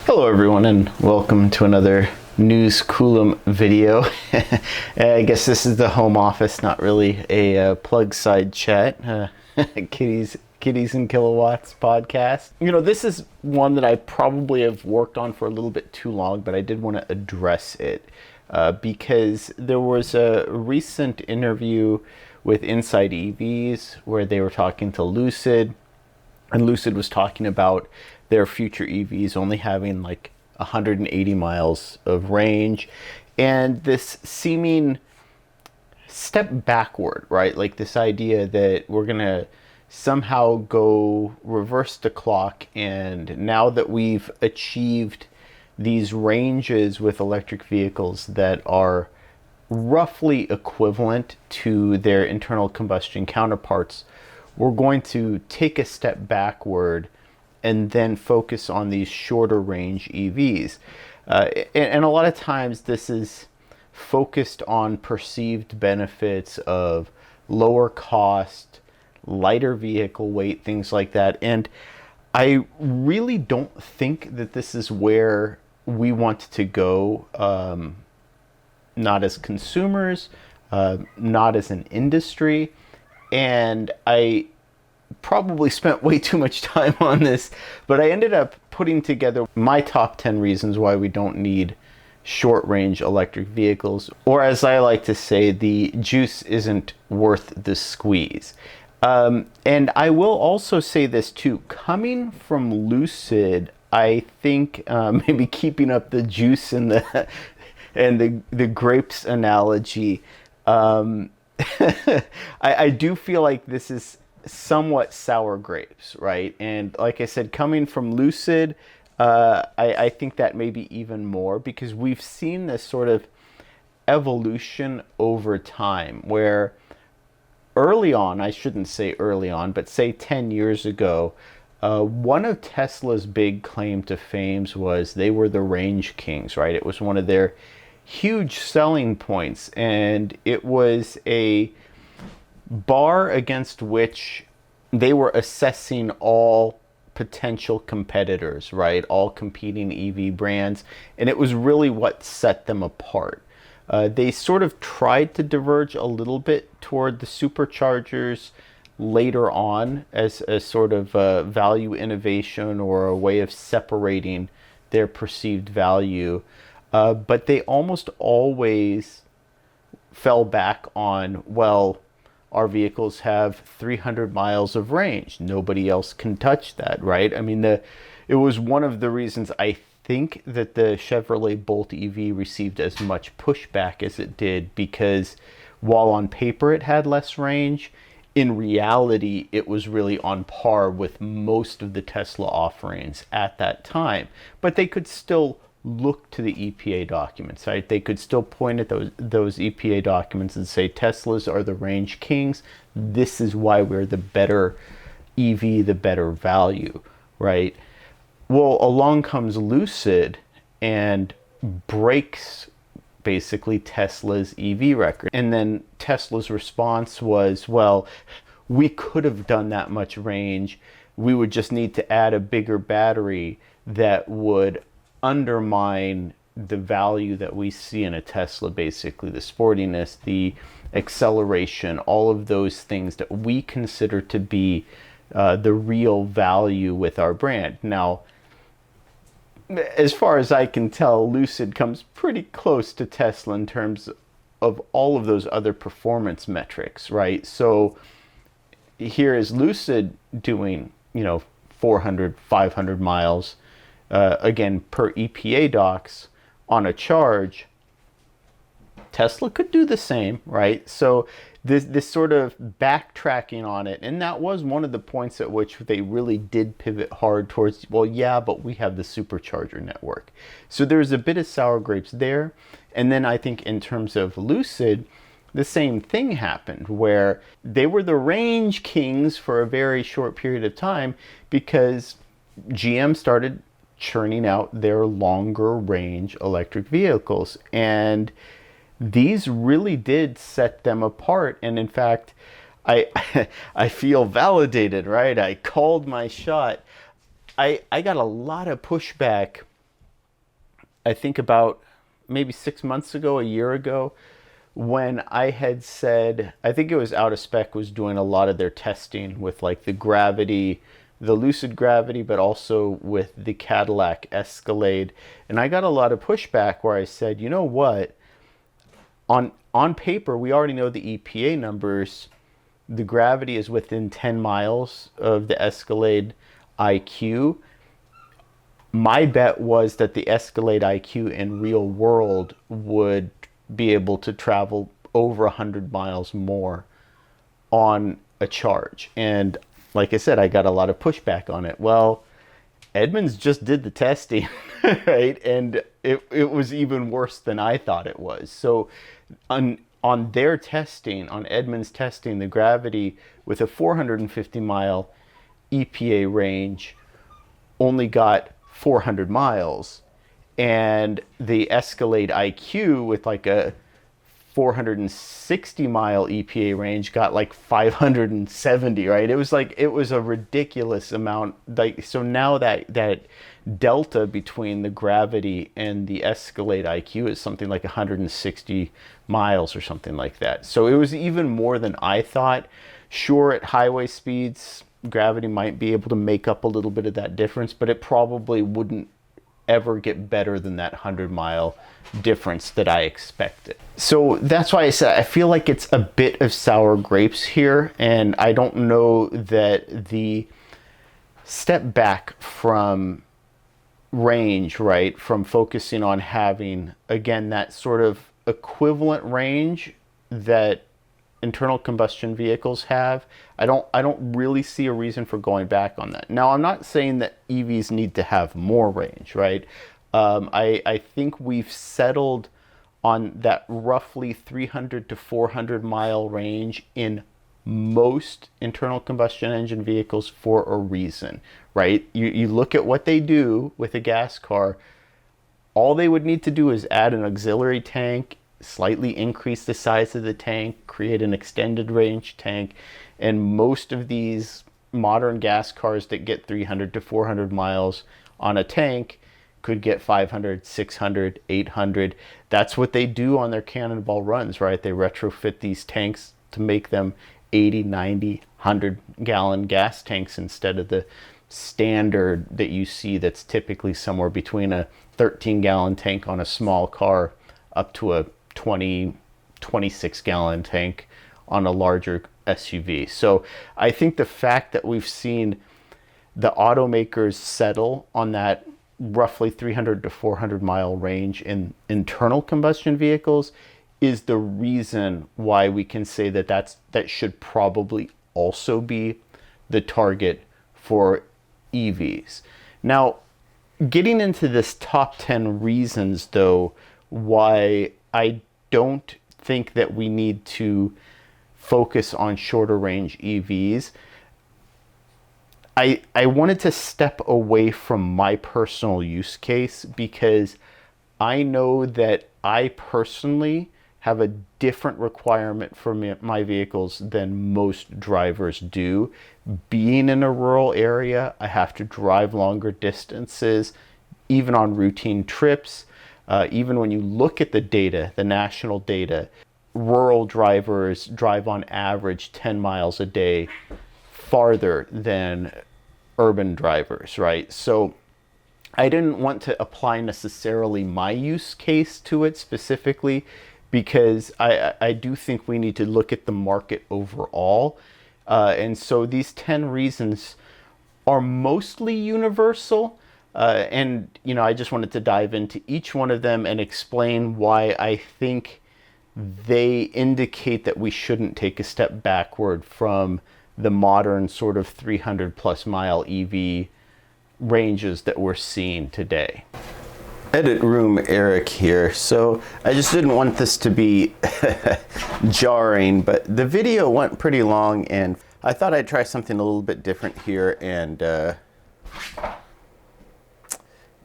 Hello everyone and welcome to another News Coolum video. I guess this is the home office, not really a plug side chat. Kitties and Kilowatts podcast. You know, this is one that I probably have worked on for a little bit too long, but I did want to address it because there was a recent interview with Inside EVs where they were talking to Lucid, and Lucid was talking about their future EVs only having like 180 miles of range, and this seeming step backward, right? Like this idea that we're gonna somehow go reverse the clock, and now that we've achieved these ranges with electric vehicles that are roughly equivalent to their internal combustion counterparts, we're going to take a step backward and then focus on these shorter range EVs. And a lot of times this is focused on perceived benefits of lower cost, lighter vehicle weight, things like that. And I really don't think that this is where we want to go, not as consumers, not as an industry. And I probably spent way too much time on this, but I ended up putting together my top 10 reasons why we don't need short range electric vehicles, or as I like to say, the juice isn't worth the squeeze. And I will also say this too, coming from Lucid, I think maybe keeping up the juice and the grapes analogy, I do feel like this is somewhat sour grapes, right? And like I said, coming from Lucid, I think that maybe even more, because we've seen this sort of evolution over time where early on, I shouldn't say early on, but say 10 years ago, one of Tesla's big claim to fame was they were the range kings, right? It was one of their huge selling points, and it was a bar against which they were assessing all potential competitors, right? All competing EV brands. And it was really what set them apart. They sort of tried to diverge a little bit toward the superchargers later on as a sort of value innovation or a way of separating their perceived value. But they almost always fell back on, well, our vehicles have 300 miles of range. Nobody else can touch that, right? I mean, it was one of the reasons I think that the Chevrolet Bolt EV received as much pushback as it did, because while on paper it had less range, in reality it was really on par with most of the Tesla offerings at that time. But they could still look to the EPA documents, right? They could still point at those EPA documents and say Teslas are the range kings. This is why we're the better EV, the better value, right? Well, along comes Lucid and breaks basically Tesla's EV record. And then Tesla's response was, well, we could have done that much range. We would just need to add a bigger battery that would undermine the value that we see in a Tesla, basically the sportiness, the acceleration, all of those things that we consider to be the real value with our brand. Now, as far as I can tell, Lucid comes pretty close to Tesla in terms of all of those other performance metrics, right? So here is Lucid doing, 400, 500 miles, again, per EPA docs on a charge. Tesla could do the same, right? So this sort of backtracking on it, and that was one of the points at which they really did pivot hard towards, well, yeah, but we have the supercharger network. So there's a bit of sour grapes there. And then I think in terms of Lucid, the same thing happened, where they were the range kings for a very short period of time because GM started churning out their longer range electric vehicles, and these really did set them apart. And in fact, I feel validated, right? I called my shot. I got a lot of pushback I think about maybe 6 months ago, a year ago, when I had said, I think it was Out of Spec was doing a lot of their testing with like the Gravity, the Lucid Gravity, but also with the Cadillac Escalade. And I got a lot of pushback where I said, you know what? On paper, we already know the EPA numbers. The Gravity is within 10 miles of the Escalade IQ. My bet was that the Escalade IQ in real world would be able to travel over 100 miles more on a charge. And like I said, I got a lot of pushback on it. Well, Edmunds just did the testing, right? And it was even worse than I thought it was. So on their testing, on Edmunds testing, the Gravity with a 450 mile EPA range only got 400 miles, and the Escalade IQ with like a 460 mile EPA range got like 570, right? It was a ridiculous amount. Like, so now that delta between the Gravity and the Escalade IQ is something like 160 miles or something like that. So it was even more than I thought. Sure, at highway speeds, Gravity might be able to make up a little bit of that difference, but it probably wouldn't ever get better than that 100-mile difference that I expected. So that's why I said I feel like it's a bit of sour grapes here, and I don't know that the step back from range, right, from focusing on having, again, that sort of equivalent range that internal combustion vehicles have, I don't really see a reason for going back on that. Now, I'm not saying that EVs need to have more range, right? I think we've settled on that roughly 300 to 400 mile range in most internal combustion engine vehicles for a reason, right? You look at what they do with a gas car, all they would need to do is add an auxiliary tank, slightly increase the size of the tank, create an extended range tank, and most of these modern gas cars that get 300 to 400 miles on a tank could get 500, 600, 800. That's what they do on their Cannonball runs, right? They retrofit these tanks to make them 80, 90, 100 gallon gas tanks instead of the standard that you see that's typically somewhere between a 13 gallon tank on a small car up to a 20, 26 gallon tank on a larger SUV. So I think the fact that we've seen the automakers settle on that roughly 300 to 400 mile range in internal combustion vehicles is the reason why we can say that that should probably also be the target for EVs. Now, getting into this top 10 reasons though why I don't think that we need to focus on shorter range EVs, I wanted to step away from my personal use case because I know that I personally have a different requirement for my vehicles than most drivers do. Being in a rural area, I have to drive longer distances, even on routine trips. Even when you look at the data, the national data, rural drivers drive on average 10 miles a day farther than urban drivers, right? So I didn't want to apply necessarily my use case to it specifically because I do think we need to look at the market overall. And so these 10 reasons are mostly universal. And, you know, I just wanted to dive into each one of them and explain why I think they indicate that we shouldn't take a step backward from the modern sort of 300 plus mile EV ranges that we're seeing today. Edit room Eric here. So I just didn't want this to be jarring, but the video went pretty long and I thought I'd try something a little bit different here. And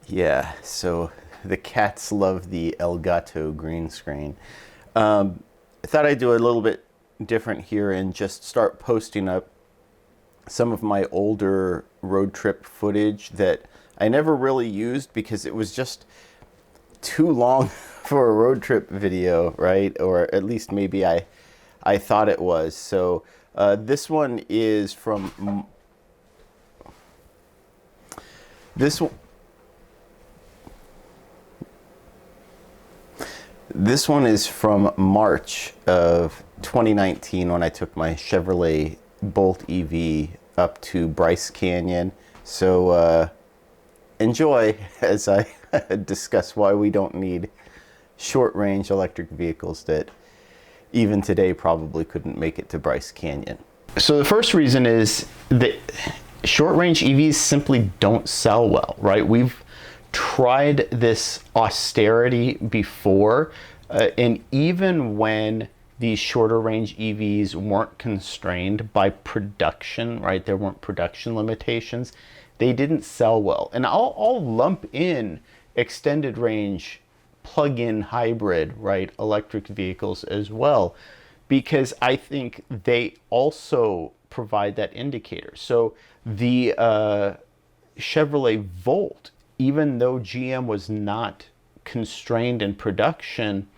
yeah, so the cats love the Elgato green screen. I thought I'd do a little bit different here and just start posting up some of my older road trip footage that I never really used because it was just too long for a road trip video, right? Or at least maybe I thought it was. So this one is from this one. This one is from March of 2019 when I took my Chevrolet Bolt EV up to Bryce Canyon. So enjoy as I discuss why we don't need short-range electric vehicles that even today probably couldn't make it to Bryce Canyon. So the first reason is that short-range EVs simply don't sell well, right? We've tried this austerity before, and even when these shorter range EVs weren't constrained by production, right? There weren't production limitations. They didn't sell well. And I'll lump in extended range plug-in hybrid, right, electric vehicles as well, because I think they also provide that indicator. So the Chevrolet Volt, even though GM was not constrained in production,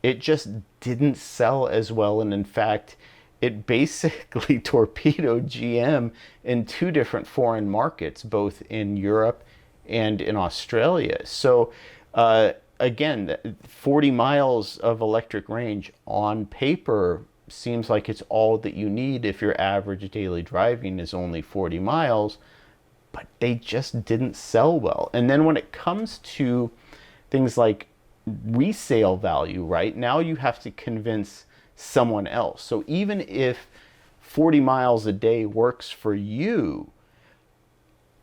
it just didn't sell as well. And in fact, it basically torpedoed GM in two different foreign markets, both in Europe and in Australia. So again, 40 miles of electric range on paper seems like it's all that you need if your average daily driving is only 40 miles. But they just didn't sell well. And then when it comes to things like resale value, right, now you have to convince someone else. So even if 40 miles a day works for you,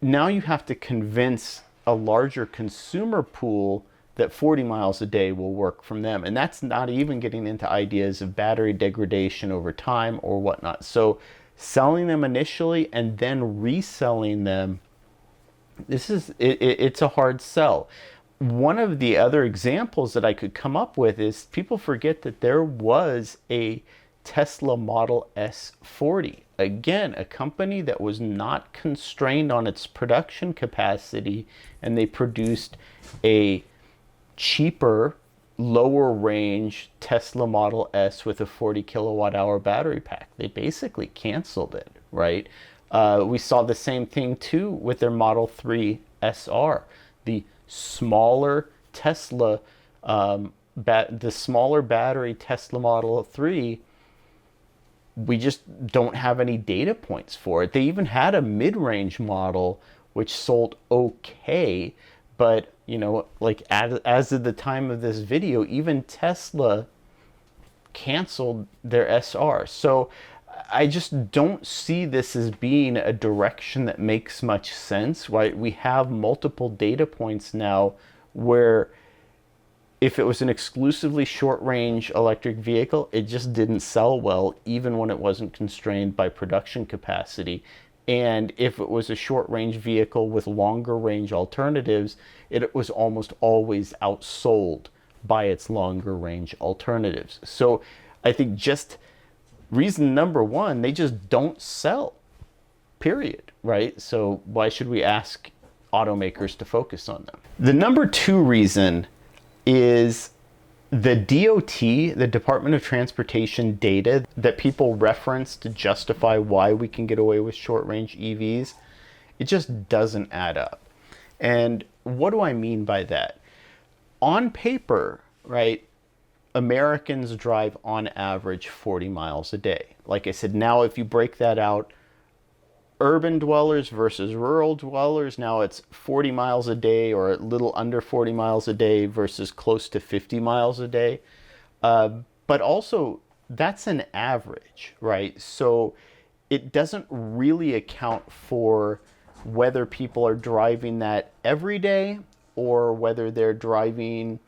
now you have to convince a larger consumer pool that 40 miles a day will work from them. And that's not even getting into ideas of battery degradation over time or whatnot. So selling them initially and then reselling them, it's a hard sell. One of the other examples that I could come up with is people forget that there was a Tesla Model S40. Again, a company that was not constrained on its production capacity, and they produced a cheaper, lower range Tesla Model S with a 40 kilowatt hour battery pack. They basically canceled it, right? We saw the same thing too with their Model 3 SR, the smaller Tesla, the smaller battery Tesla Model 3. We just don't have any data points for it. They even had a mid-range model which sold okay, but you know, like as of the time of this video, even Tesla canceled their SR. So I just don't see this as being a direction that makes much sense, right? We have multiple data points now where if it was an exclusively short-range electric vehicle, it just didn't sell well, even when it wasn't constrained by production capacity. And if it was a short-range vehicle with longer-range alternatives, it was almost always outsold by its longer-range alternatives. So I think just reason number one, they just don't sell, period, right? So why should we ask automakers to focus on them? The number two reason is the DOT, the Department of Transportation data that people reference to justify why we can get away with short-range EVs, it just doesn't add up. And what do I mean by that? On paper, right, Americans drive on average 40 miles a day. Like I said, now if you break that out, urban dwellers versus rural dwellers, now it's 40 miles a day or a little under 40 miles a day versus close to 50 miles a day. But also, that's an average, right? So it doesn't really account for whether people are driving that every day or whether they're driving,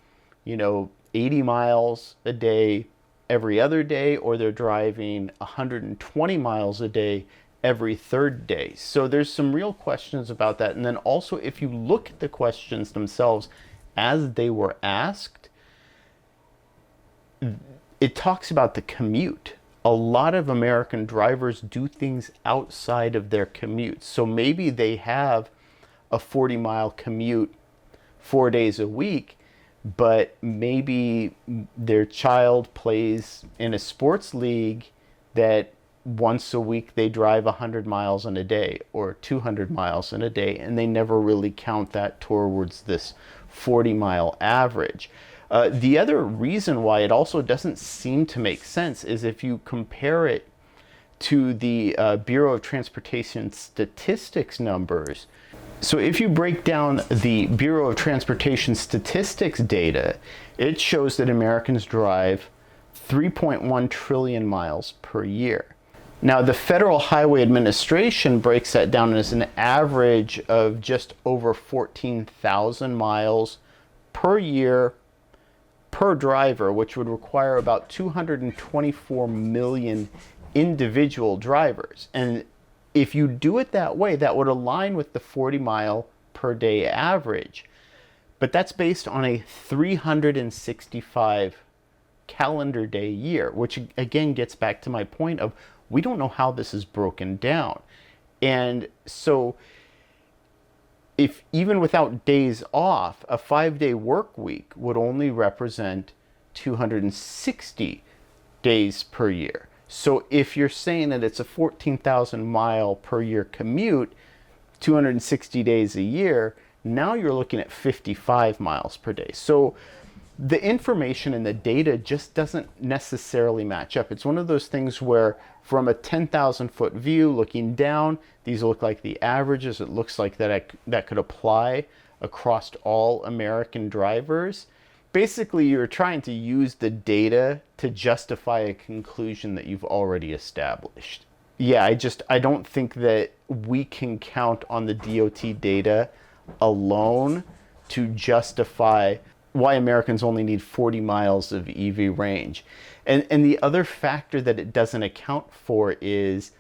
80 miles a day every other day, or they're driving 120 miles a day every third day. So there's some real questions about that. And then also, if you look at the questions themselves as they were asked, it talks about the commute. A lot of American drivers do things outside of their commute. So maybe they have a 40-mile commute 4 days a week, but maybe their child plays in a sports league that once a week they drive 100 miles in a day or 200 miles in a day, and they never really count that towards this 40-mile average. The other reason why it also doesn't seem to make sense is if you compare it to the Bureau of Transportation Statistics numbers. So if you break down the Bureau of Transportation Statistics data, it shows that Americans drive 3.1 trillion miles per year. Now, the Federal Highway Administration breaks that down as an average of just over 14,000 miles per year per driver, which would require about 224 million individual drivers. And if you do it that way, that would align with the 40-mile per day average. But that's based on a 365 calendar day year, which again gets back to my point of we don't know how this is broken down. And so if even without days off, a 5-day work week would only represent 260 days per year. So if you're saying that it's a 14,000 mile per year commute, 260 days a year, now you're looking at 55 miles per day. So the information and the data just doesn't necessarily match up. It's one of those things where from a 10,000 foot view looking down, these look like the averages. It looks like that could apply across all American drivers. Basically, you're trying to use the data to justify a conclusion that you've already established. Yeah, I don't think that we can count on the DOT data alone to justify why Americans only need 40 miles of EV range. And the other factor that it doesn't account for is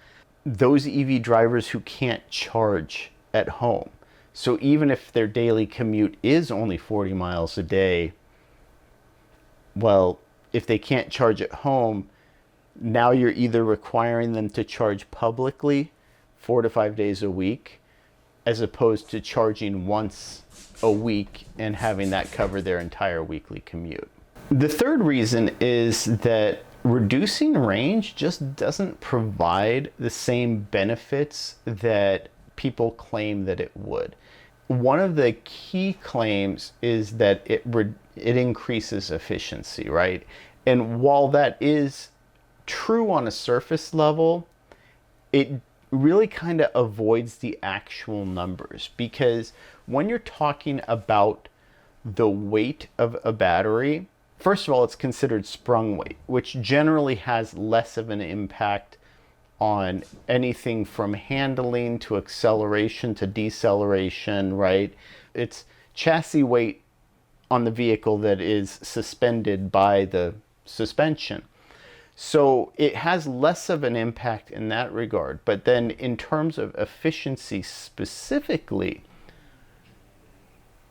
those EV drivers who can't charge at home. So even if their daily commute is only 40 miles a day, well, if they can't charge at home, now you're either requiring them to charge publicly 4 to 5 days a week, as opposed to charging once a week and having that cover their entire weekly commute. The third reason is that reducing range just doesn't provide the same benefits that people claim that it would. One of the key claims is that it increases efficiency, right? And while that is true on a surface level, it really kind of avoids the actual numbers, because when you're talking about the weight of a battery, first of all, it's considered sprung weight, which generally has less of an impact on anything from handling to acceleration to deceleration, right? It's chassis weight on the vehicle that is suspended by the suspension. So it has less of an impact in that regard. But then in terms of efficiency specifically,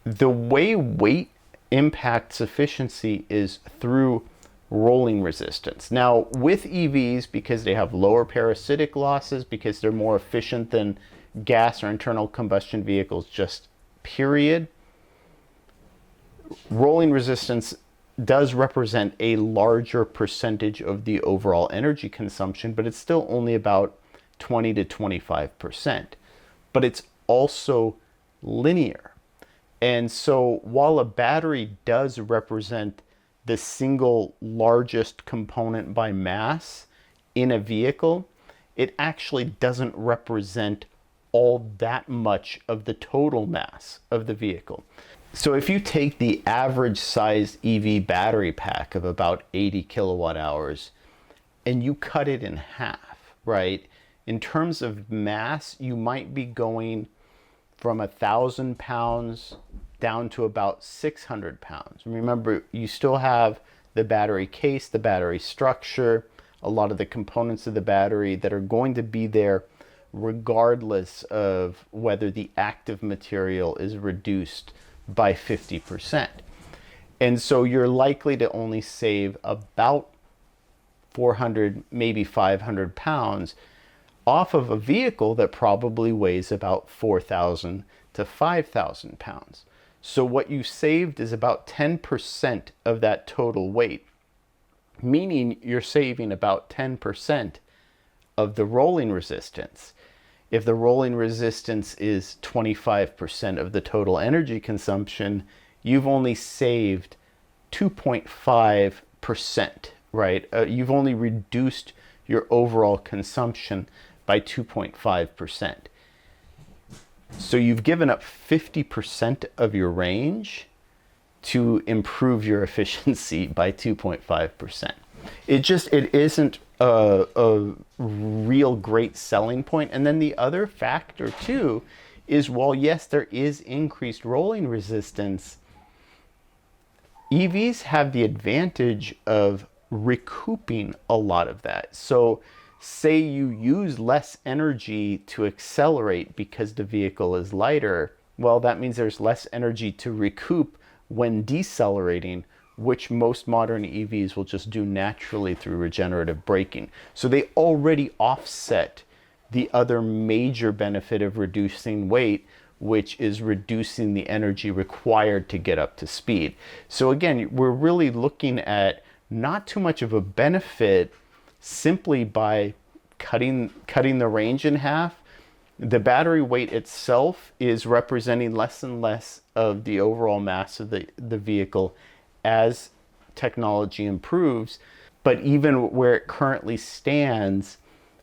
the way weight impacts efficiency is through rolling resistance. Now with EVs, because they have lower parasitic losses, because they're more efficient than gas or internal combustion vehicles, just period, rolling resistance does represent a larger percentage of the overall energy consumption, but it's still only about 20 to 25%. But it's also linear. And so while a battery does represent the single largest component by mass in a vehicle, it actually doesn't represent all that much of the total mass of the vehicle. So if you take the average size EV battery pack of about 80 kilowatt hours and you cut it in half, right? In terms of mass, you might be going from 1,000 pounds down to about 600 pounds. Remember, you still have the battery case, the battery structure, a lot of the components of the battery that are going to be there regardless of whether the active material is reduced by 50%. And so you're likely to only save about 400, maybe 500 pounds off of a vehicle that probably weighs about 4,000 to 5,000 pounds. So what you saved is about 10% of that total weight, meaning you're saving about 10% of the rolling resistance. If the rolling resistance is 25% of the total energy consumption, you've only saved 2.5%, right? You've only reduced your overall consumption by 2.5%. So you've given up 50% of your range to improve your efficiency by 2.5%. It isn't a real great selling point. And then the other factor too is, while yes, there is increased rolling resistance, EVs have the advantage of recouping a lot of that. So say you use less energy to accelerate because the vehicle is lighter, well, that means there's less energy to recoup when decelerating, which most modern EVs will just do naturally through regenerative braking. So they already offset the other major benefit of reducing weight, which is reducing the energy required to get up to speed. So again, we're really looking at not too much of a benefit simply by cutting the range in half. The battery weight itself is representing less and less of the overall mass of the vehicle as technology improves. But even where it currently stands,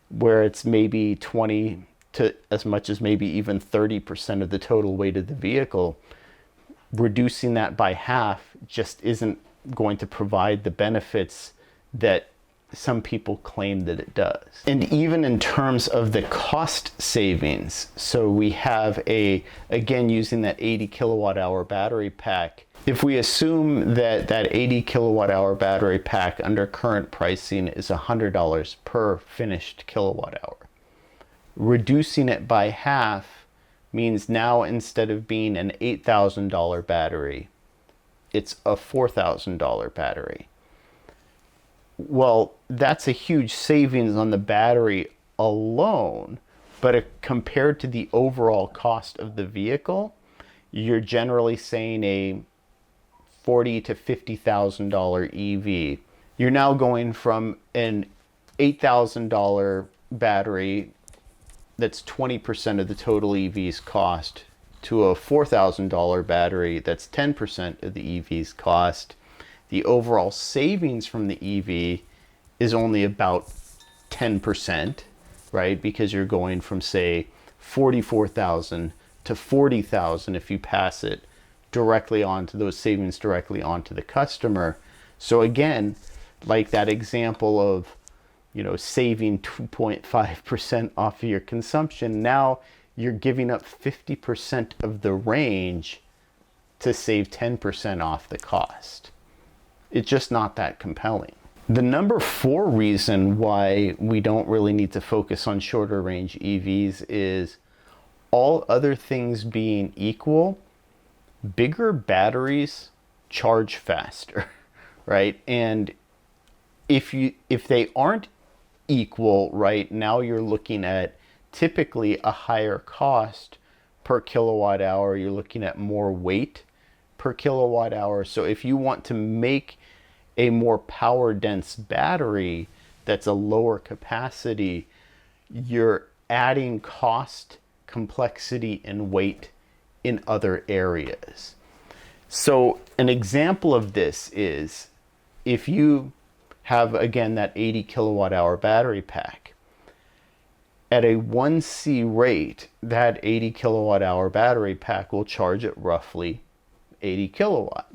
where it's maybe 20 to as much as maybe even 30% of the total weight of the vehicle, reducing that by half just isn't going to provide the benefits that some people claim that it does. And even in terms of the cost savings, so we have again, using that 80 kilowatt hour battery pack, if we assume that that 80 kilowatt hour battery pack under current pricing is $100 per finished kilowatt hour, reducing it by half means now instead of being an $8,000 battery, it's a $4,000 battery. Well, that's a huge savings on the battery alone, but compared to the overall cost of the vehicle, you're generally saying a $40,000 to $50,000 EV. You're now going from an $8,000 battery that's 20% of the total EV's cost to a $4,000 battery that's 10% of the EV's cost. The overall savings from the EV is only about 10%, right? Because you're going from, say, 44,000 to 40,000 if you pass it directly on to those savings directly onto the customer. So again, like that example of, saving 2.5% off of your consumption, now you're giving up 50% of the range to save 10% off the cost. It's just not that compelling. The number 4 reason why we don't really need to focus on shorter range EVs is, all other things being equal, bigger batteries charge faster, right? And if they aren't equal, right, now you're looking at typically a higher cost per kilowatt hour. You're looking at more weight per kilowatt hour. So if you want to make a more power dense battery that's a lower capacity, you're adding cost, complexity, and weight in other areas. So an example of this is, if you have, again, that 80 kilowatt hour battery pack, at a 1C rate, that 80 kilowatt hour battery pack will charge at roughly 80 kilowatt.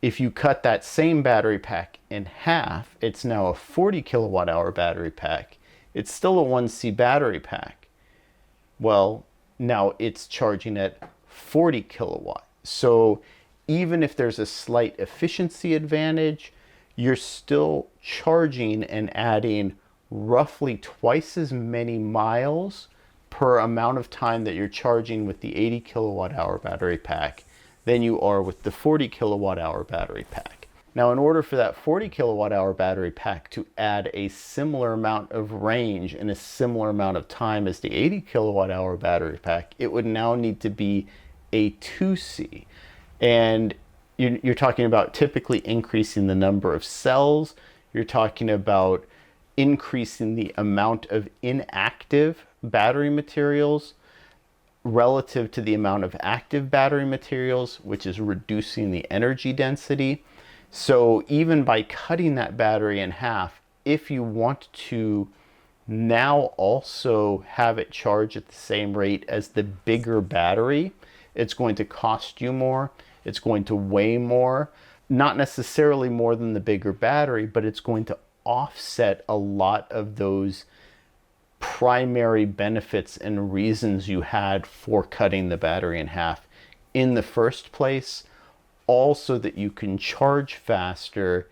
If you cut that same battery pack in half, it's now a 40 kilowatt hour battery pack. It's still a 1C battery pack. Well, now it's charging at 40 kilowatt. So even if there's a slight efficiency advantage, you're still charging and adding roughly twice as many miles per amount of time that you're charging with the 80 kilowatt hour battery pack than you are with the 40 kilowatt hour battery pack. Now, in order for that 40 kilowatt hour battery pack to add a similar amount of range in a similar amount of time as the 80 kilowatt hour battery pack, it would now need to be a 2C. And you're talking about typically increasing the number of cells. You're talking about increasing the amount of inactive battery materials relative to the amount of active battery materials, which is reducing the energy density. So even by cutting that battery in half, if you want to now also have it charge at the same rate as the bigger battery, it's going to cost you more. It's going to weigh more, not necessarily more than the bigger battery, but it's going to offset a lot of those primary benefits and reasons you had for cutting the battery in half in the first place. Also, that you can charge faster,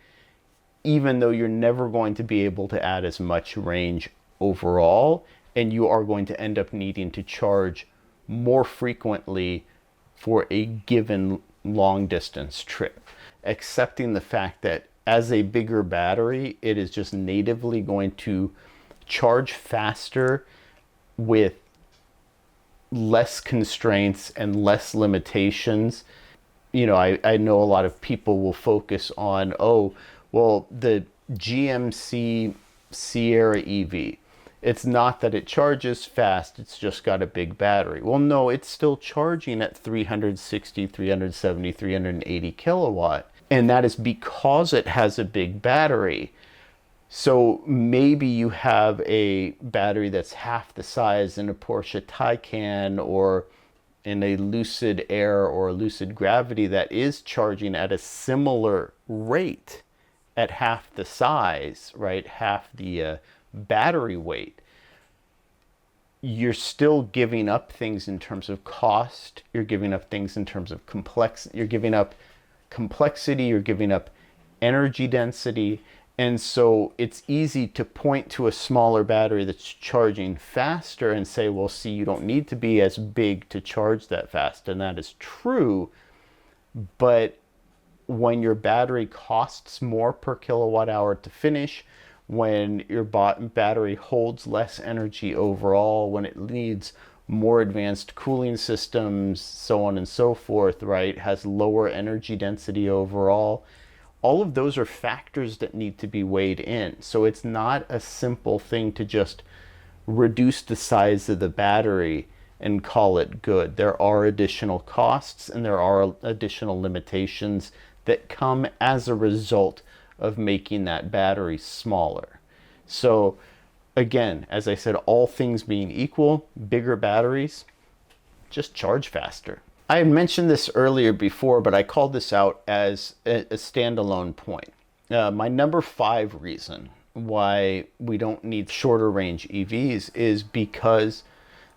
even though you're never going to be able to add as much range overall, and you are going to end up needing to charge more frequently for a given long distance trip. Accepting the fact that as a bigger battery, it is just natively going to charge faster with less constraints and less limitations. I know a lot of people will focus on, oh, well, the GMC Sierra EV. It's not that it charges fast, it's just got a big battery. Well, no, it's still charging at 360, 370, 380 kilowatt. And that is because it has a big battery. So maybe you have a battery that's half the size in a Porsche Taycan or in a Lucid Air or a Lucid Gravity that is charging at a similar rate at half the size, right? Half the battery weight. You're still giving up things in terms of cost. You're giving up things in terms of you're giving up complexity. You're giving up energy density. And so it's easy to point to a smaller battery that's charging faster and say, well, see, you don't need to be as big to charge that fast. And that is true. But when your battery costs more per kilowatt hour to finish, when your battery holds less energy overall, when it needs more advanced cooling systems, so on and so forth, right, has lower energy density overall, all of those are factors that need to be weighed in. So it's not a simple thing to just reduce the size of the battery and call it good. There are additional costs and there are additional limitations that come as a result of making that battery smaller. So again, as I said, all things being equal, bigger batteries just charge faster. I had mentioned this earlier before, but I called this out as a standalone point. My number 5 reason why we don't need shorter range EVs is because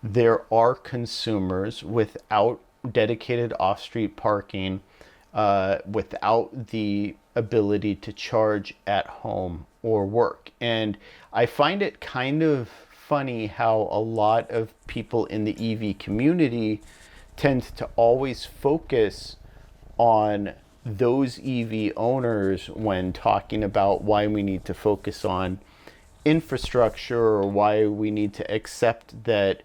there are consumers without dedicated off-street parking, without the ability to charge at home or work. And I find it kind of funny how a lot of people in the EV community tend to always focus on those EV owners when talking about why we need to focus on infrastructure or why we need to accept that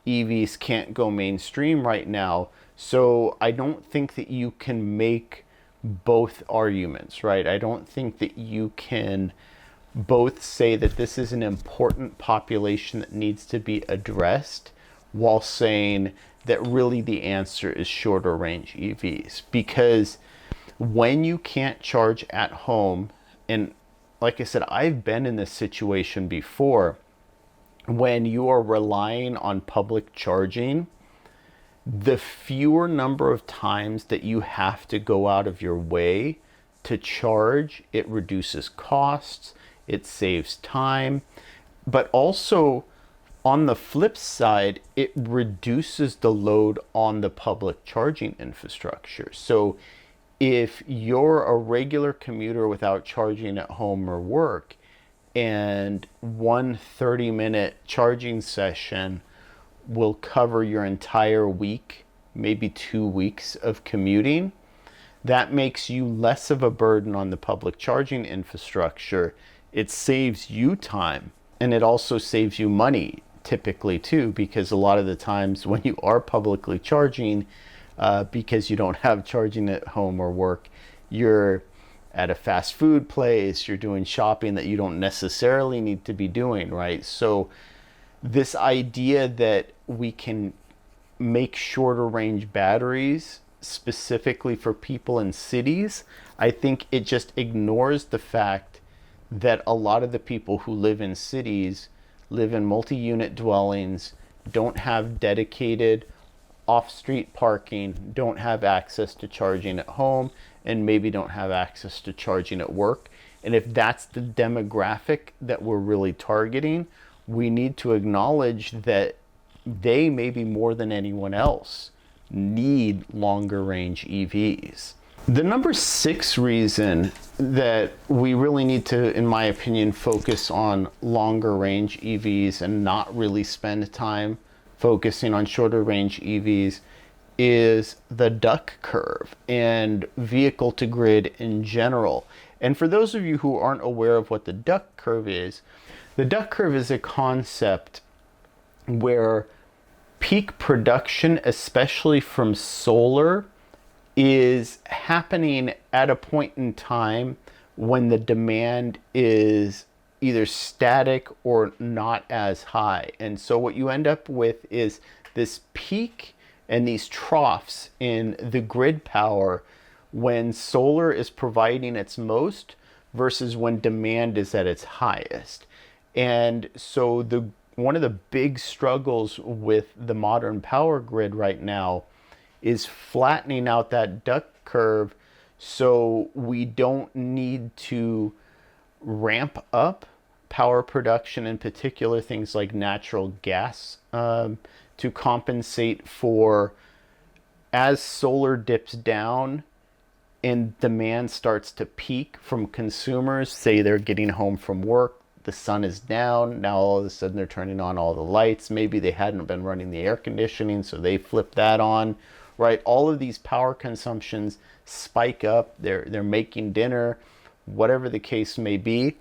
EVs can't go mainstream right now. So I don't think that you can make both arguments, right? I don't think that you can both say that this is an important population that needs to be addressed while saying that really the answer is shorter range EVs. Because when you can't charge at home, and like I said, I've been in this situation before, when you are relying on public charging, the fewer number of times that you have to go out of your way to charge, it reduces costs, it saves time, but also on the flip side, it reduces the load on the public charging infrastructure. So if you're a regular commuter without charging at home or work, and one 30-minute charging session will cover your entire week, maybe 2 weeks of commuting, that makes you less of a burden on the public charging infrastructure. It saves you time, and it also saves you money typically too, because a lot of the times when you are publicly charging, because you don't have charging at home or work. You're at a fast food place, you're doing shopping that you don't necessarily need to be doing, right? So this idea that we can make shorter range batteries specifically for people in cities, I think it just ignores the fact that a lot of the people who live in cities live in multi-unit dwellings, don't have dedicated off-street parking, don't have access to charging at home, and maybe don't have access to charging at work. And if that's the demographic that we're really targeting, we need to acknowledge that they, maybe more than anyone else, need longer range EVs. The number 6 reason that we really need to, in my opinion, focus on longer range EVs and not really spend time focusing on shorter range EVs is the duck curve and vehicle to grid in general. And for those of you who aren't aware of what the duck curve is, the duck curve is a concept where peak production, especially from solar, is happening at a point in time when the demand is either static or not as high. And so what you end up with is this peak and these troughs in the grid power when solar is providing its most versus when demand is at its highest. And so one of the big struggles with the modern power grid right now is flattening out that duck curve so we don't need to ramp up power production, in particular things like natural gas, to compensate for as solar dips down and demand starts to peak from consumers. Say they're getting home from work, the sun is down, now all of a sudden they're turning on all the lights. Maybe they hadn't been running the air conditioning, so they flip that on, right? All of these power consumptions spike up. They're making dinner, whatever the case may be.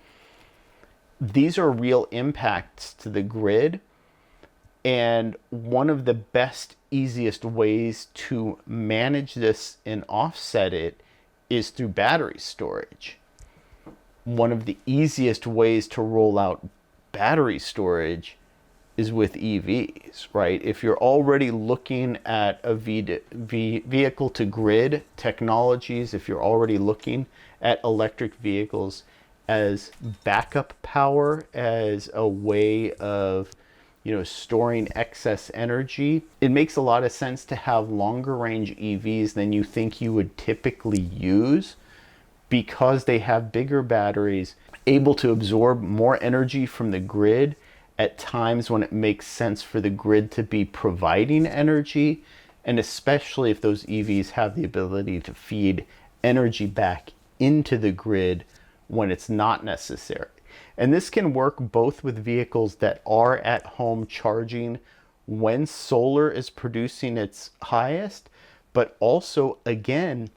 These are real impacts to the grid. And one of the best, easiest ways to manage this and offset it is through battery storage. One of the easiest ways to roll out battery storage is with EVs, right? If you're already looking at a vehicle to grid technologies, if you're already looking at electric vehicles as backup power, as a way of storing excess energy, it makes a lot of sense to have longer range EVs than you think you would typically use, because they have bigger batteries, able to absorb more energy from the grid at times when it makes sense for the grid to be providing energy, and especially if those EVs have the ability to feed energy back into the grid when it's not necessary. And this can work both with vehicles that are at home charging when solar is producing its highest, but also, again,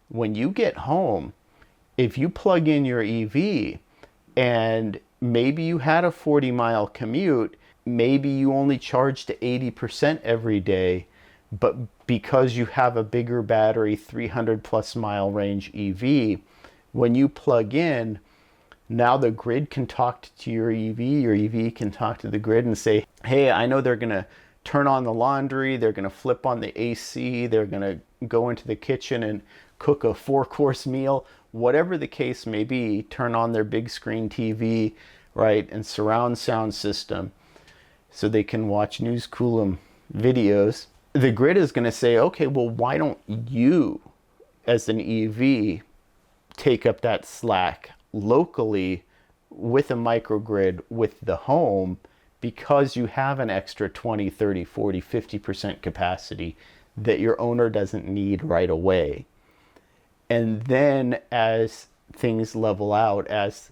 when you get home, if you plug in your EV and maybe you had a 40-mile commute, maybe you only charge to 80% every day, but because you have a bigger battery, 300 plus mile range EV, when you plug in, now the grid can talk to your EV can talk to the grid and say, hey, I know they're going to turn on the laundry, they're going to flip on the AC, they're going to go into the kitchen and cook a 4-course meal, whatever the case may be, turn on their big screen TV, right, and surround sound system so they can watch News Coolum videos. The grid is going to say, okay, well, why don't you, as an EV, take up that slack locally with a microgrid with the home, because you have an extra 20, 30, 40, 50% capacity that your owner doesn't need right away. And then as things level out, as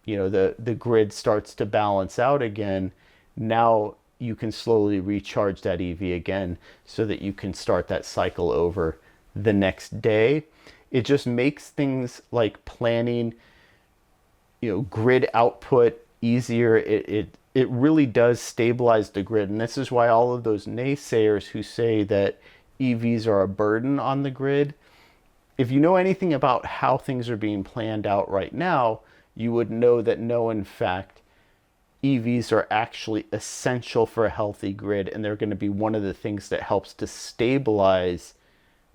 the grid starts to balance out again, now you can slowly recharge that EV again so that you can start that cycle over the next day. It just makes things like planning, grid output easier. It really does stabilize the grid. And this is why all of those naysayers who say that EVs are a burden on the grid. If you know anything about how things are being planned out right now, you would know that no, in fact, EVs are actually essential for a healthy grid, and they're going to be one of the things that helps to stabilize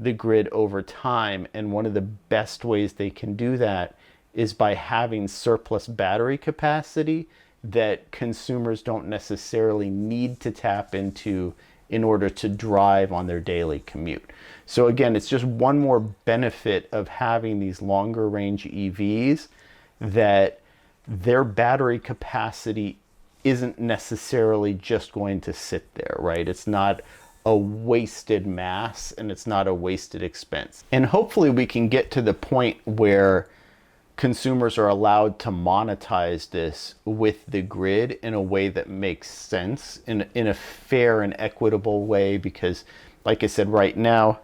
the grid over time. And one of the best ways they can do that is by having surplus battery capacity that consumers don't necessarily need to tap into in order to drive on their daily commute. So again, it's just one more benefit of having these longer range EVs, that their battery capacity isn't necessarily just going to sit there, right? It's not a wasted mass, and it's not a wasted expense. And hopefully we can get to the point where consumers are allowed to monetize this with the grid in a way that makes sense, in a fair and equitable way. Because like I said, right now,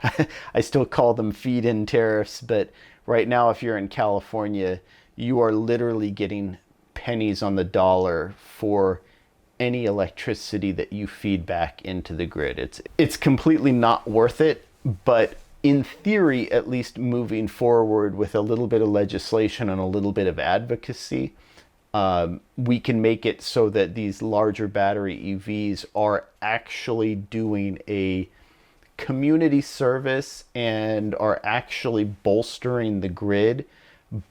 I still call them feed-in tariffs, but right now, if you're in California, you are literally getting pennies on the dollar for any electricity that you feed back into the grid. It's completely not worth it, but in theory, at least moving forward with a little bit of legislation and a little bit of advocacy, we can make it so that these larger battery EVs are actually doing a community service and are actually bolstering the grid,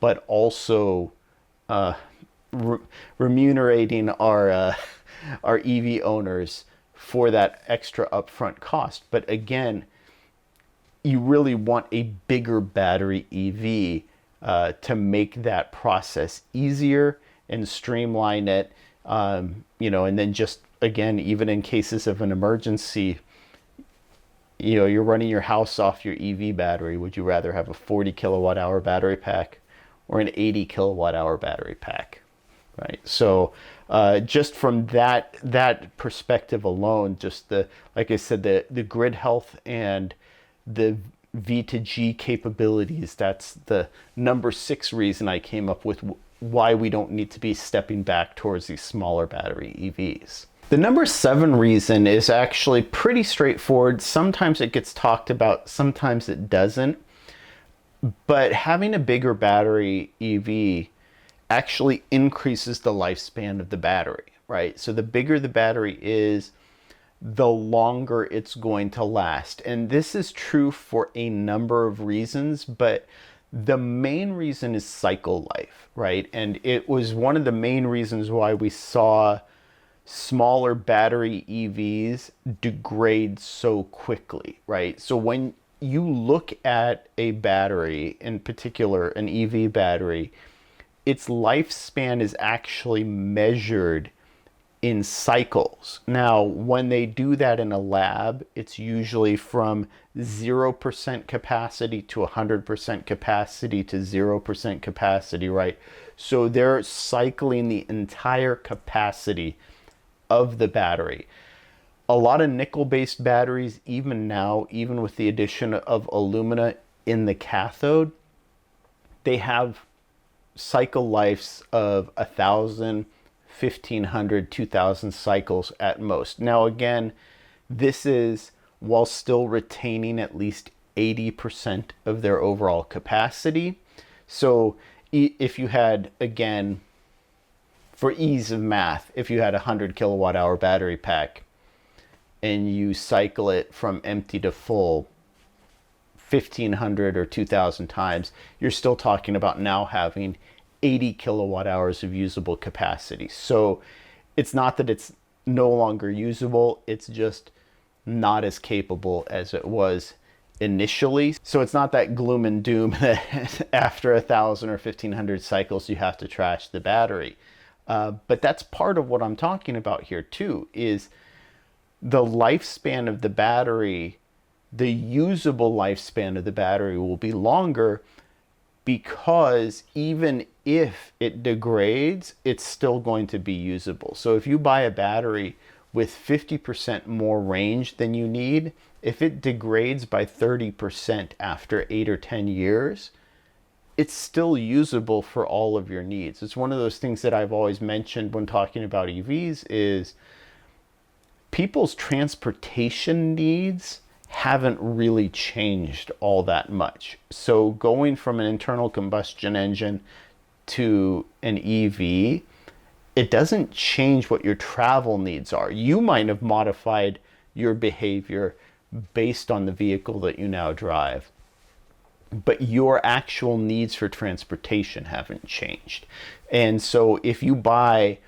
but also remunerating our EV owners for that extra upfront cost. But again, you really want a bigger battery EV to make that process easier and streamline it. And then just again, even in cases of an emergency, you're running your house off your EV battery. Would you rather have a 40 kilowatt hour battery pack or an 80 kilowatt hour battery pack? Right. So just from that perspective alone, just like I said, the grid health and the V2G capabilities, that's the number 6 reason I came up with why we don't need to be stepping back towards these smaller battery EVs. The number 7 reason is actually pretty straightforward. Sometimes it gets talked about, sometimes it doesn't. But having a bigger battery EV actually increases the lifespan of the battery, right? So the bigger the battery is, the longer it's going to last. And this is true for a number of reasons, but the main reason is cycle life, right? And it was one of the main reasons why we saw smaller battery EVs degrade so quickly, right? So when you look at a battery, in particular an EV battery, its lifespan is actually measured in cycles. Now, when they do that in a lab, it's usually from 0% capacity to 100% capacity to 0% capacity, right? So they're cycling the entire capacity of the battery. A lot of nickel-based batteries, even now, even with the addition of alumina in the cathode, they have cycle lives of 1,000, 1,500, 2,000 cycles at most. Now, again, this is while still retaining at least 80% of their overall capacity. So if you had, again, for ease of math, if you had a 100 kilowatt hour battery pack and you cycle it from empty to full 1,500 or 2,000 times, you're still talking about now having 80 kilowatt hours of usable capacity. So it's not that it's no longer usable, it's just not as capable as it was initially. So it's not that gloom and doom that after 1,000 or 1,500 cycles you have to trash the battery. But that's part of what I'm talking about here too, is the lifespan of the battery, the usable lifespan of the battery will be longer, because even if it degrades, it's still going to be usable. So if you buy a battery with 50% more range than you need, if it degrades by 30% after 8 or 10 years, it's still usable for all of your needs. It's one of those things that I've always mentioned when talking about EVs is people's transportation needs haven't really changed all that much. So going from an internal combustion engine to an EV, it doesn't change what your travel needs are. You might have modified your behavior based on the vehicle that you now drive, but your actual needs for transportation haven't changed. And so if you buy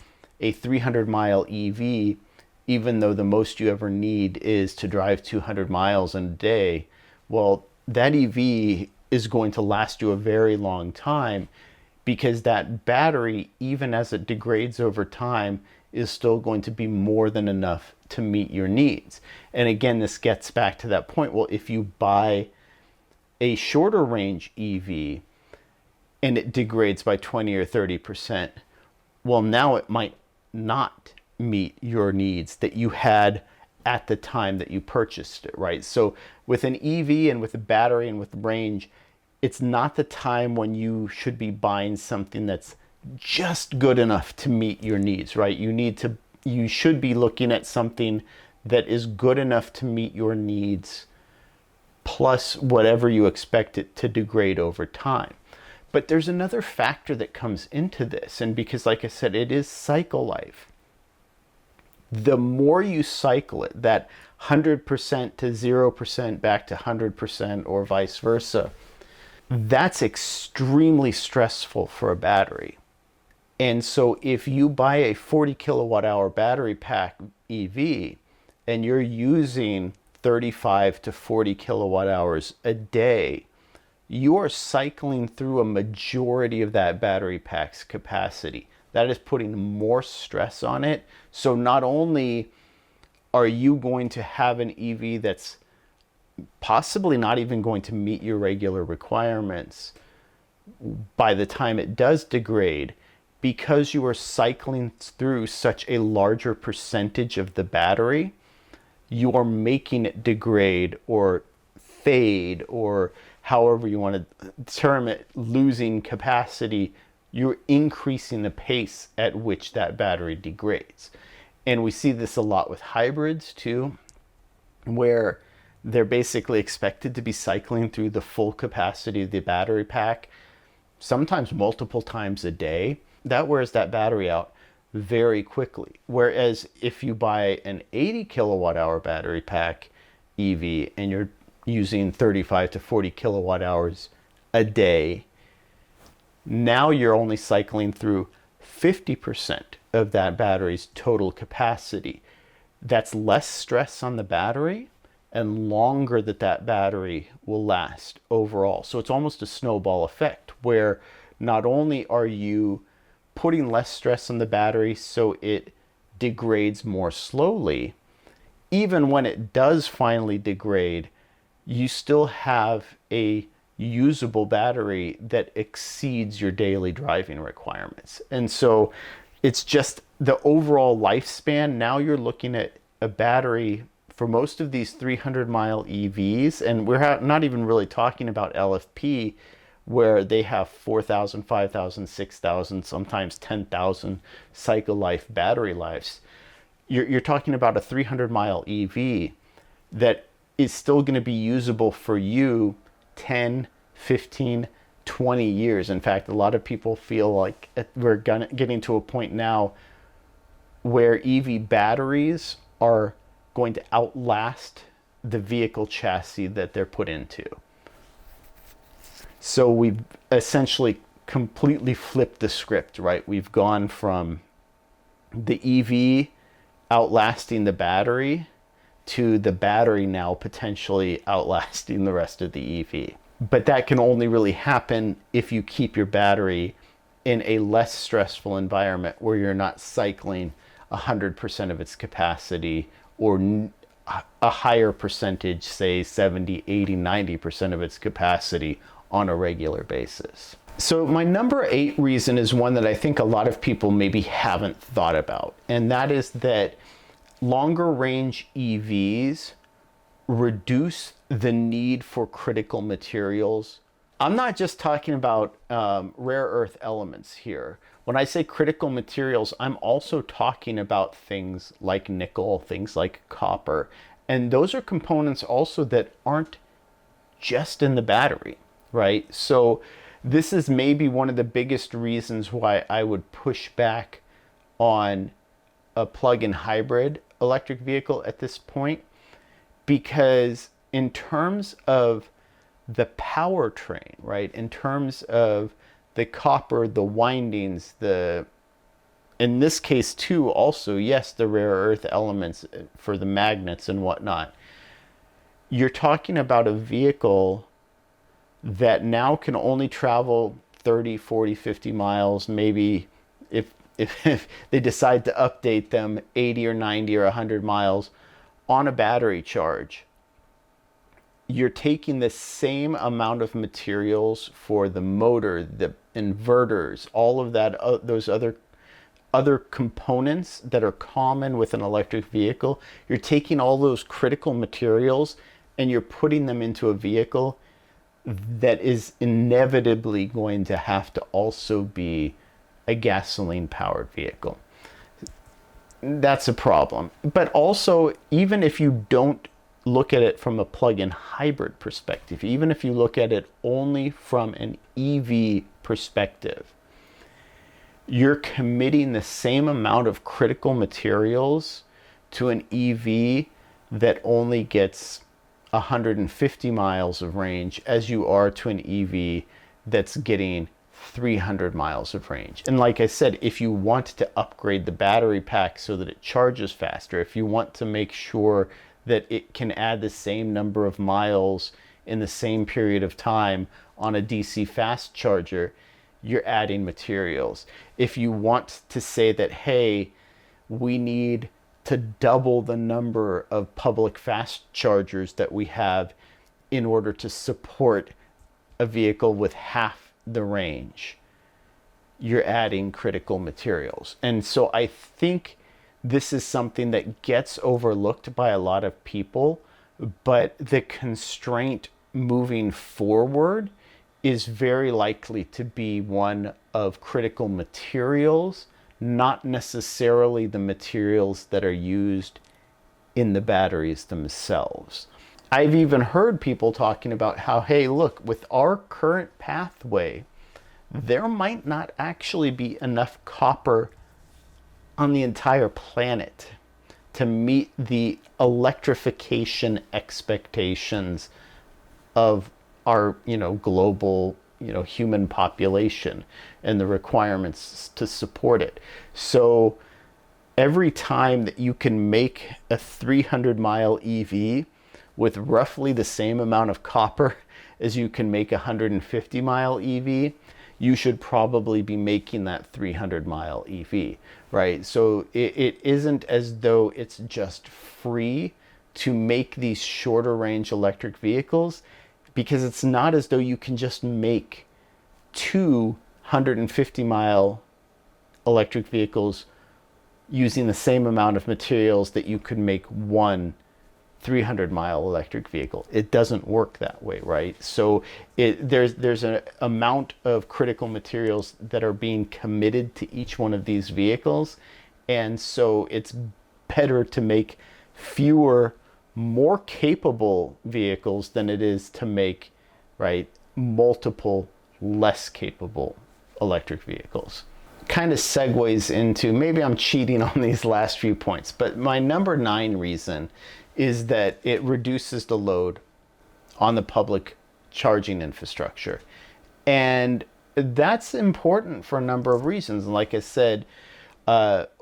a 300-mile EV, even though the most you ever need is to drive 200 miles in a day, well, that EV is going to last you a very long time, because that battery, even as it degrades over time, is still going to be more than enough to meet your needs. And again, this gets back to that point. Well, if you buy a shorter range EV and it degrades by 20 or 30%, well, now it might not meet your needs that you had at the time that you purchased it, right? So with an EV and with a battery and with range, it's not the time when you should be buying something that's just good enough to meet your needs, right? You should be looking at something that is good enough to meet your needs, plus whatever you expect it to degrade over time. But there's another factor that comes into this, and because, like I said, it is cycle life. The more you cycle it, that 100% to 0% back to 100% or vice versa, that's extremely stressful for a battery. And so if you buy a 40 kilowatt hour battery pack EV and you're using 35 to 40 kilowatt hours a day, you are cycling through a majority of that battery pack's capacity. That is putting more stress on it. So not only are you going to have an EV that's possibly not even going to meet your regular requirements by the time it does degrade, because you are cycling through such a larger percentage of the battery, you are making it degrade or fade, or however you want to term it, losing capacity. You're increasing the pace at which that battery degrades. And we see this a lot with hybrids too, where they're basically expected to be cycling through the full capacity of the battery pack, sometimes multiple times a day. That wears that battery out very quickly. Whereas if you buy an 80 kilowatt hour battery pack EV and you're using 35 to 40 kilowatt hours a day, now you're only cycling through 50% of that battery's total capacity. That's less stress on the battery and longer that battery will last overall. So it's almost a snowball effect, where not only are you putting less stress on the battery so it degrades more slowly, even when it does finally degrade, you still have a usable battery that exceeds your daily driving requirements. And so it's just the overall lifespan. Now you're looking at a battery for most of these 300-mile EVs, and we're not even really talking about LFP, where they have 4,000, 5,000, 6,000, sometimes 10,000 cycle life battery lives. You're talking about a 300-mile EV that is still going to be usable for you 10, 15, 20 years. In fact, a lot of people feel like we're getting to a point now where EV batteries are going to outlast the vehicle chassis that they're put into. So we've essentially completely flipped the script, right? We've gone from the EV outlasting the battery to the battery now potentially outlasting the rest of the EV. But that can only really happen if you keep your battery in a less stressful environment where you're not cycling 100% of its capacity, or a higher percentage, say 70, 80, 90% of its capacity on a regular basis. So my number 8 reason is one that I think a lot of people maybe haven't thought about, and that is that longer range EVs reduce the need for critical materials. I'm not just talking about rare earth elements here. When I say critical materials, I'm also talking about things like nickel, things like copper, And those are components also that aren't just in the battery, right? So this is maybe one of the biggest reasons why I would push back on a plug-in hybrid electric vehicle at this point, because in terms of the powertrain, right? In terms of the copper, the windings, the in this case too, also, yes, the rare earth elements for the magnets and whatnot. You're talking about a vehicle that now can only travel 30, 40, 50 miles, maybe if they decide to update them 80 or 90 or 100 miles on a battery charge. You're taking the same amount of materials for the motor, the inverters, all of that, those other components that are common with an electric vehicle. You're taking all those critical materials and you're putting them into a vehicle that is inevitably going to have to also be a gasoline powered vehicle. That's a problem. But also, even if you don't look at it from a plug-in hybrid perspective, even if you look at it only from an EV perspective, you're committing the same amount of critical materials to an EV that only gets 150 miles of range as you are to an EV that's getting 300 miles of range. And like I said, if you want to upgrade the battery pack so that it charges faster, if you want to make sure that it can add the same number of miles in the same period of time on a DC fast charger, you're adding materials. If you want to say that, hey, we need to double the number of public fast chargers that we have in order to support a vehicle with half the range, you're adding critical materials. And so I think this is something that gets overlooked by a lot of people, but the constraint moving forward is very likely to be one of critical materials, not necessarily the materials that are used in the batteries themselves. I've even heard people talking about how, hey, look, with our current pathway, there might not actually be enough copper on the entire planet to meet the electrification expectations of our, global, human population and the requirements to support it. So every time that you can make a 300-mile EV with roughly the same amount of copper as you can make a 150-mile EV, you should probably be making that 300-mile EV, right? So it isn't as though it's just free to make these shorter range electric vehicles, because it's not as though you can just make 250-mile electric vehicles using the same amount of materials that you could make one 300-mile electric vehicle. It doesn't work that way, right? So there's an amount of critical materials that are being committed to each one of these vehicles, and so it's better to make fewer, more capable vehicles than it is to make, right, multiple less capable electric vehicles. Kind of segues into, maybe I'm cheating on these last few points, but my number 9 reason is that it reduces the load on the public charging infrastructure. And that's important for a number of reasons. Like I said,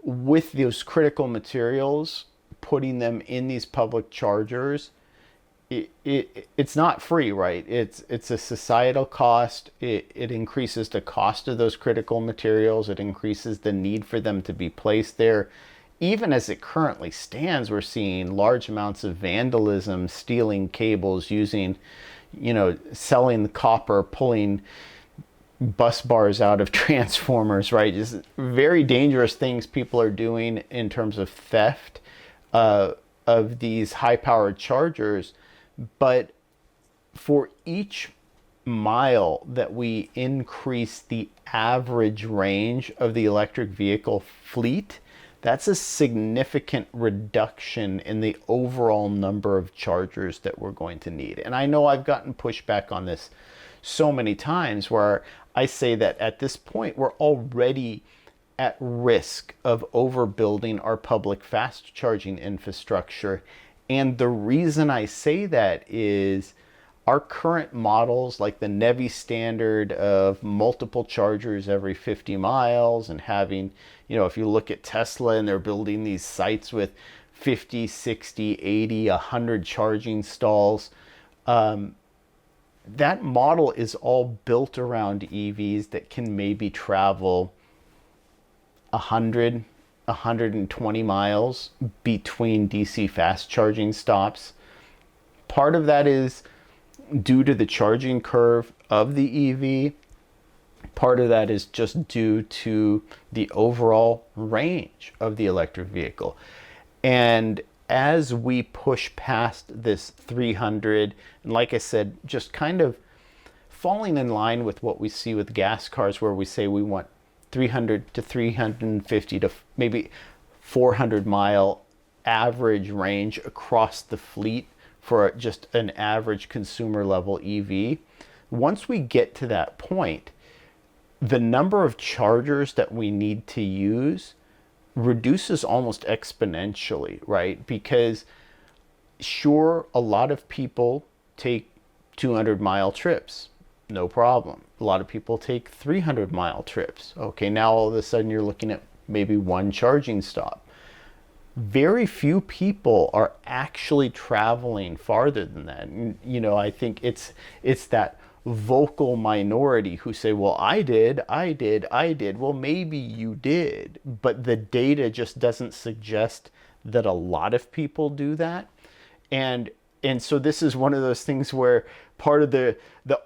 with those critical materials, putting them in these public chargers, it's not free, right? It's a societal cost. It increases the cost of those critical materials. It increases the need for them to be placed there. Even as it currently stands, we're seeing large amounts of vandalism, stealing cables, using, selling the copper, pulling bus bars out of transformers, right? Just very dangerous things people are doing in terms of theft of these high-powered chargers. But for each mile that we increase the average range of the electric vehicle fleet, that's a significant reduction in the overall number of chargers that we're going to need. And I know I've gotten pushback on this so many times where I say that at this point, we're already at risk of overbuilding our public fast charging infrastructure. And the reason I say that is our current models, like the NEVI standard of multiple chargers every 50 miles and having, if you look at Tesla and they're building these sites with 50, 60, 80, 100 charging stalls, that model is all built around EVs that can maybe travel 100, 120 miles between DC fast charging stops. Part of that is due to the charging curve of the EV. Part of that is just due to the overall range of the electric vehicle. And as we push past this 300, and like I said, just kind of falling in line with what we see with gas cars, where we say we want 300 to 350 to maybe 400 mile average range across the fleet for just an average consumer level EV. Once we get to that point, the number of chargers that we need to use reduces almost exponentially, right? Because sure, a lot of people take 200-mile trips, no problem. A lot of people take 300-mile trips. Okay, now all of a sudden you're looking at maybe one charging stop. Very few people are actually traveling farther than that. And, I think it's that vocal minority who say, well, I did. Well, maybe you did, but the data just doesn't suggest that a lot of people do that. And so this is one of those things where part of the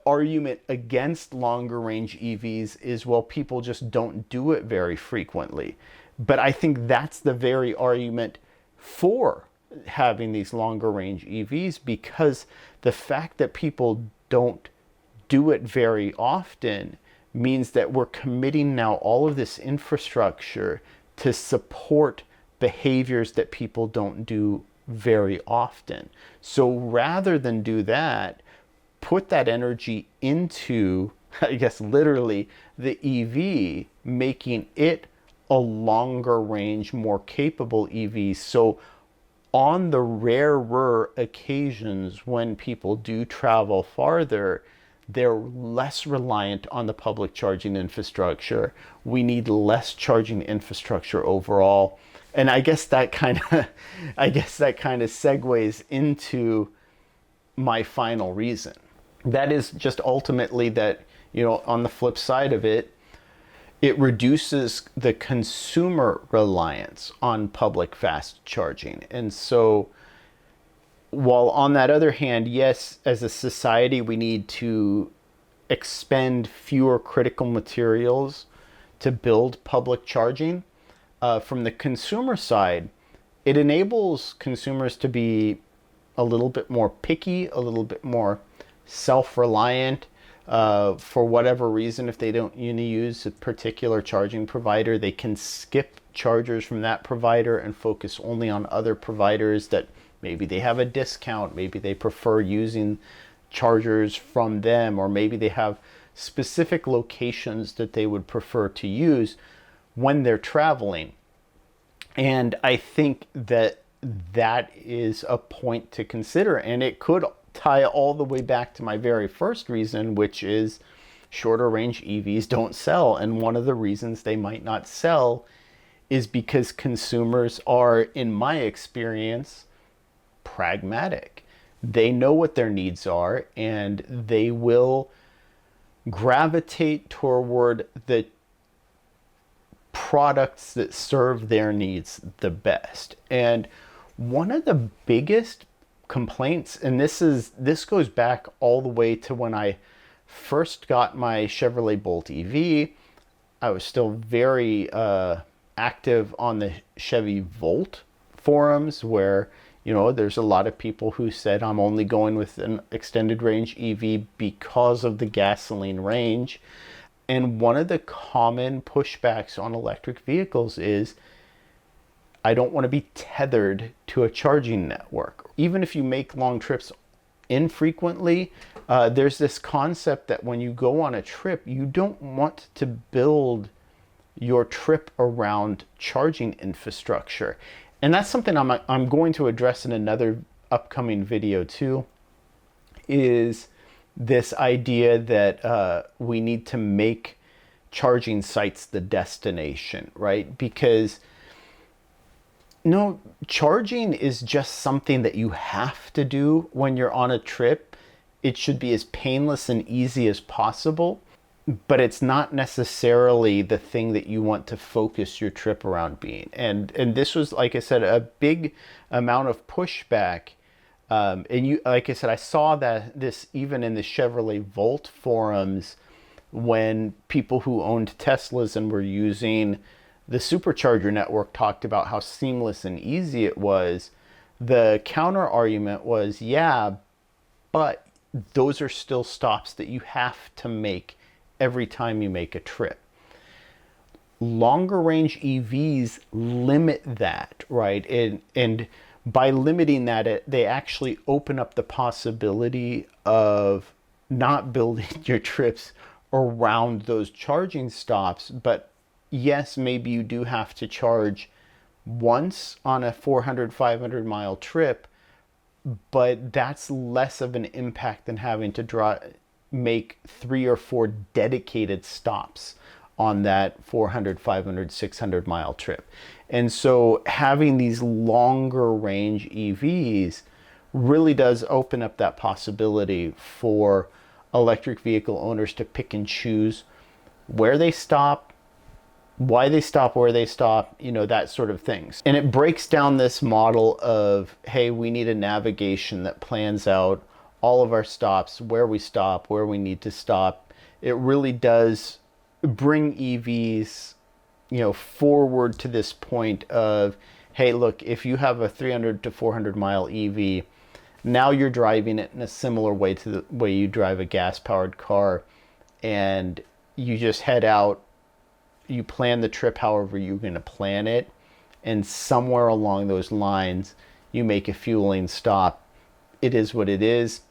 argument against longer range EVs is, well, people just don't do it very frequently. But I think that's the very argument for having these longer range EVs, because the fact that people don't do it very often means that we're committing now all of this infrastructure to support behaviors that people don't do very often. So rather than do that, put that energy into, I guess, literally the EV, making it a longer range, more capable EV. So on the rarer occasions when people do travel farther, they're less reliant on the public charging infrastructure. We need less charging infrastructure overall. And I guess that kind of segues into my final reason. That is just ultimately that, on the flip side of it, it reduces the consumer reliance on public fast charging. And so while on that other hand, yes, as a society, we need to expend fewer critical materials to build public charging, from the consumer side, it enables consumers to be a little bit more picky, a little bit more self-reliant. For whatever reason, if they don't use a particular charging provider, they can skip chargers from that provider and focus only on other providers that maybe they have a discount, maybe they prefer using chargers from them, or maybe they have specific locations that they would prefer to use when they're traveling. And I think that is a point to consider, and it could tie all the way back to my very first reason, which is shorter range EVs don't sell. And one of the reasons they might not sell is because consumers are, in my experience, pragmatic. They know what their needs are, and they will gravitate toward the products that serve their needs the best. And one of the biggest complaints, and this goes back all the way to when I first got my Chevrolet Bolt EV. I was still very active on the Chevy Volt forums, where there's a lot of people who said, I'm only going with an extended range EV because of the gasoline range. And one of the common pushbacks on electric vehicles is I don't want to be tethered to a charging network. Even if you make long trips infrequently, there's this concept that when you go on a trip, you don't want to build your trip around charging infrastructure. And that's something I'm going to address in another upcoming video too, is this idea that we need to make charging sites the destination, right? Because no, charging is just something that you have to do when you're on a trip. It should be as painless and easy as possible, but it's not necessarily the thing that you want to focus your trip around being. And this was, like I said, a big amount of pushback. And you, like I said, I saw that this even in the Chevrolet Volt forums when people who owned Teslas and were using the supercharger network talked about how seamless and easy it was. The counter argument was, yeah, but those are still stops that you have to make every time you make a trip. Longer range EVs limit that, right? And by limiting that, they actually open up the possibility of not building your trips around those charging stops. But yes, maybe you do have to charge once on a 400, 500 mile trip, but that's less of an impact than having to make 3 or 4 dedicated stops on that 400, 500, 600 mile trip. And so having these longer range EVs really does open up that possibility for electric vehicle owners to pick and choose where they stop, why they stop, where they stop, you know, that sort of things. And it breaks down this model of, hey, we need a navigation that plans out all of our stops, where we stop, where we need to stop. It really does bring EVs, you know, forward to this point of, hey, look, if you have a 300 to 400 mile EV, now you're driving it in a similar way to the way you drive a gas-powered car, and you just head out, you plan the trip however you're going to plan it, and somewhere along those lines, you make a fueling stop. It is what it is,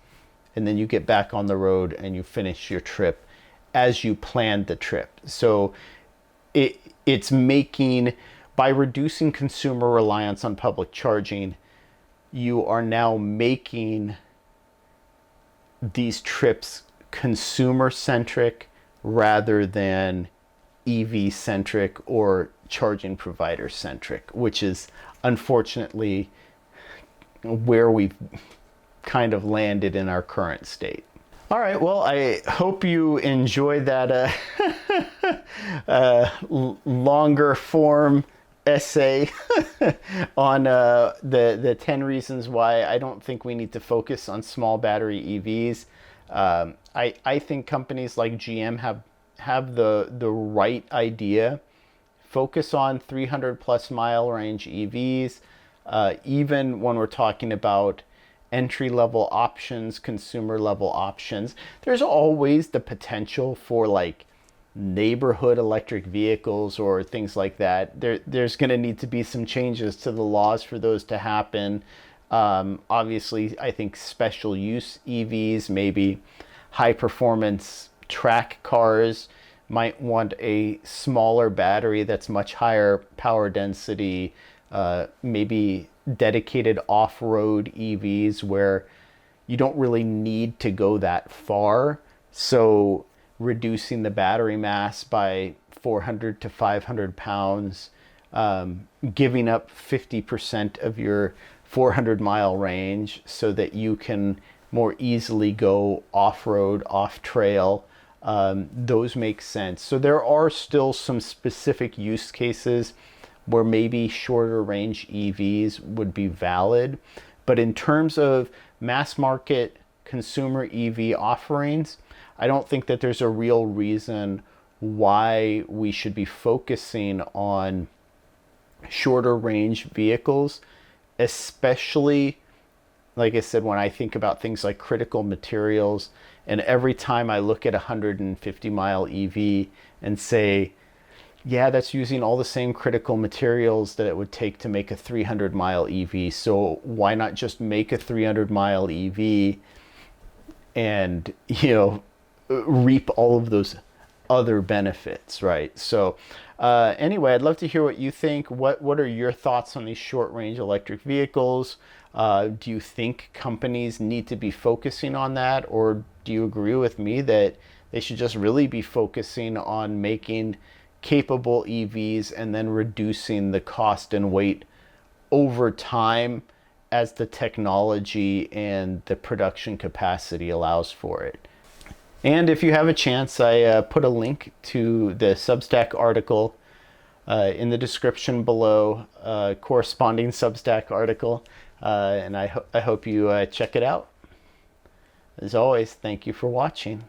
and then you get back on the road and you finish your trip as you planned the trip. So it's making, by reducing consumer reliance on public charging, you are now making these trips consumer centric rather than EV centric or charging provider centric, which is unfortunately where we've kind of landed in our current state. All right, well, I hope you enjoyed that longer form essay on the 10 reasons why I don't think we need to focus on small battery EVs. I think companies like GM have the right idea. Focus on 300 plus mile range EVs, even when we're talking about entry-level options, consumer-level options. There's always the potential for like neighborhood electric vehicles or things like that. There's going to need to be some changes to the laws for those to happen. Obviously, I think special use EVs, maybe high-performance track cars might want a smaller battery that's much higher power density, maybe dedicated off-road EVs where you don't really need to go that far. So reducing the battery mass by 400 to 500 pounds, giving up 50% of your 400 mile range so that you can more easily go off-road, off-trail. Those make sense. So there are still some specific use cases where maybe shorter range EVs would be valid. But in terms of mass market consumer EV offerings, I don't think that there's a real reason why we should be focusing on shorter range vehicles, especially, like I said, when I think about things like critical materials. And every time I look at a 150 mile EV and say, Yeah, that's using all the same critical materials that it would take to make a 300-mile EV. So why not just make a 300-mile EV and, reap all of those other benefits, right? So anyway, I'd love to hear what you think. What are your thoughts on these short range electric vehicles? Do you think companies need to be focusing on that, or do you agree with me that they should just really be focusing on making capable EVs and then reducing the cost and weight over time as the technology and the production capacity allows for it? And if you have a chance, I put a link to the Substack article in the description below, corresponding Substack article, and I hope you check it out. As always, thank you for watching.